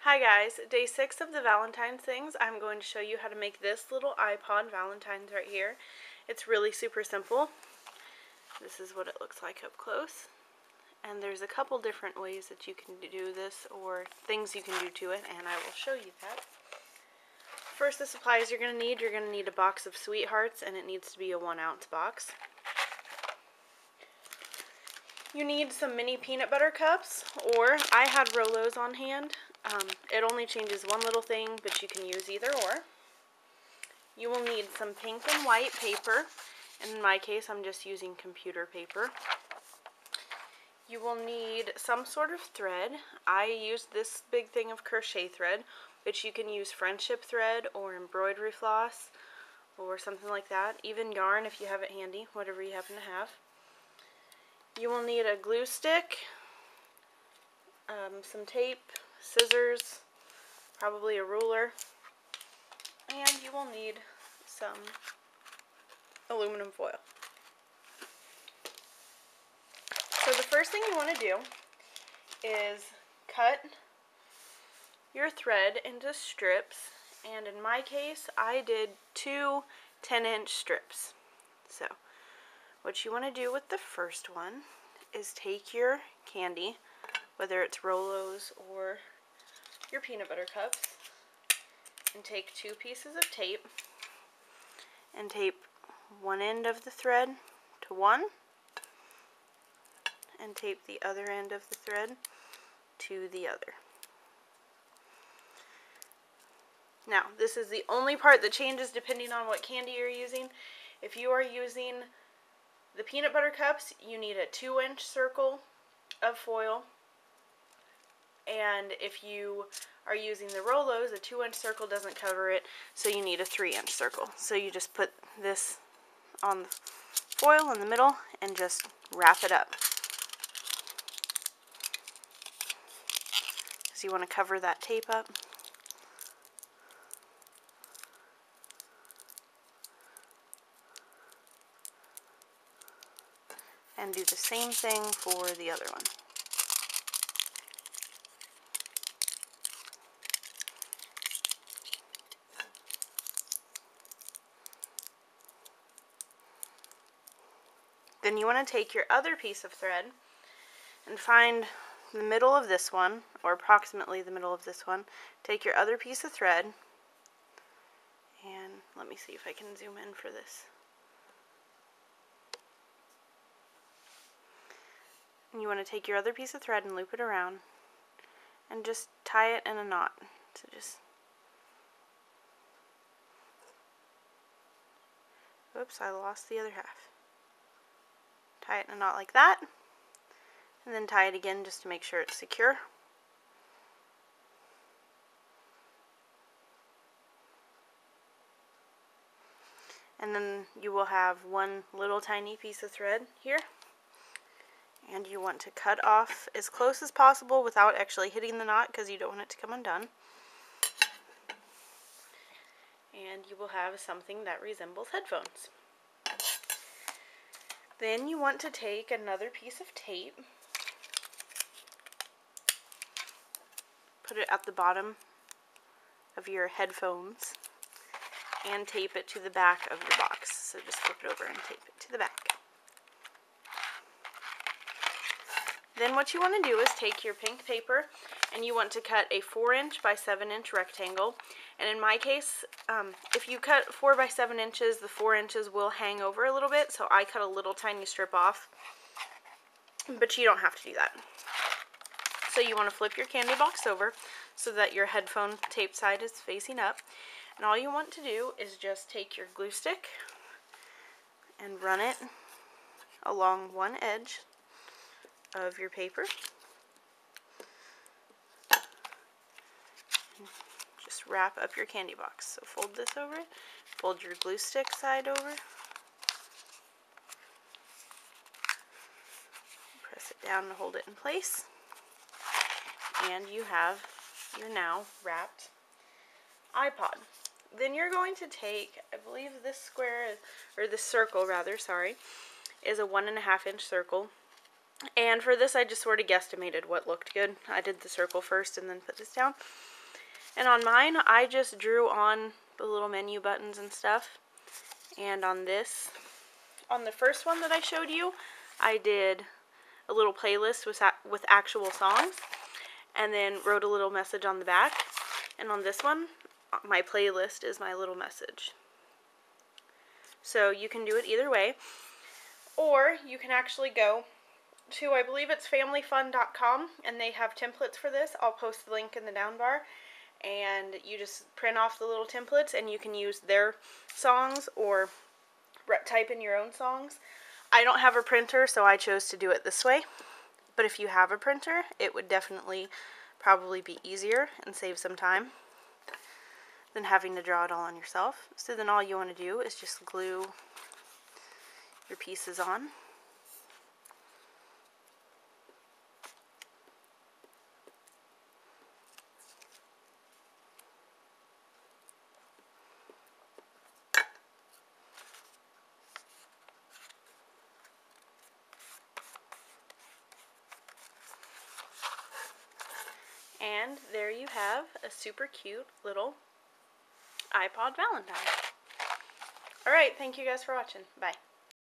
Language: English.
Hi guys, day 6 of the Valentine's things. I'm going to show you how to make this little iPod Valentine's right here. It's really super simple. This is what it looks like up close. And there's a couple different ways that you can do this or things you can do to it, and I will show you that. First, the supplies you're going to need a box of Sweethearts, and it needs to be a 1-ounce box. You need some mini peanut butter cups, or I had Rolos on hand. It only changes one little thing, but you can use either or. You will need some pink and white paper. In my case, I'm just using computer paper. You will need some sort of thread. I used this big thing of crochet thread, but you can use friendship thread or embroidery floss or something like that. Even yarn if you have it handy, whatever you happen to have. You will need a glue stick, some tape, scissors, probably a ruler, and you will need some aluminum foil. So the first thing you want to do is cut your thread into strips, and in my case I did 2 10-inch strips. So what you want to do with the first one is take your candy, whether it's Rolos or your peanut butter cups, and take 2 pieces of tape and tape one end of the thread to one and tape the other end of the thread to the other. Now, this is the only part that changes depending on what candy you're using. If you are using the peanut butter cups, you need a 2-inch circle of foil. And if you are using the Rolos, a 2-inch circle doesn't cover it, so you need a 3-inch circle. So you just put this on the foil in the middle and just wrap it up. So you want to cover that tape up. And do the same thing for the other one. Then you want to take your other piece of thread and find the middle of this one, or approximately the middle of this one. Take your other piece of thread, and let me see if I can zoom in for this. And you want to take your other piece of thread and loop it around and just tie it in a knot. So just, oops, I lost the other half. Tie it in a knot like that, and then tie it again just to make sure it's secure. And then you will have one little tiny piece of thread here. And you want to cut off as close as possible without actually hitting the knot, because you don't want it to come undone. And you will have something that resembles headphones. Then you want to take another piece of tape, put it at the bottom of your headphones, and tape it to the back of your box. So just flip it over and tape it to the back. Then what you want to do is take your pink paper and you want to cut a 4-inch by 7-inch rectangle. And in my case, if you cut 4 by 7 inches, the 4 inches will hang over a little bit, so I cut a little tiny strip off. But you don't have to do that. So you want to flip your candy box over so that your headphone tape side is facing up. And all you want to do is just take your glue stick and run it along one edge of your paper. Just wrap up your candy box. So fold this over, fold your glue stick side over, press it down to hold it in place, and you have your now wrapped iPod. Then you're going to take, I believe this square, or this circle rather, sorry, is a 1.5-inch circle. And for this, I just sort of guesstimated what looked good. I did the circle first and then put this down. And on mine, I just drew on the little menu buttons and stuff. And on this, on the first one that I showed you, I did a little playlist with actual songs. And then wrote a little message on the back. And on this one, my playlist is my little message. So you can do it either way. Or you can actually go to, I believe it's familyfun.com, and they have templates for this. I'll post the link in the down bar. And you just print off the little templates, and you can use their songs or type in your own songs. I don't have a printer, so I chose to do it this way. But if you have a printer, it would definitely probably be easier and save some time than having to draw it all on yourself. So then all you want to do is just glue your pieces on. And there you have a super cute little Ipod Valentine. Alright, thank you guys for watching. Bye.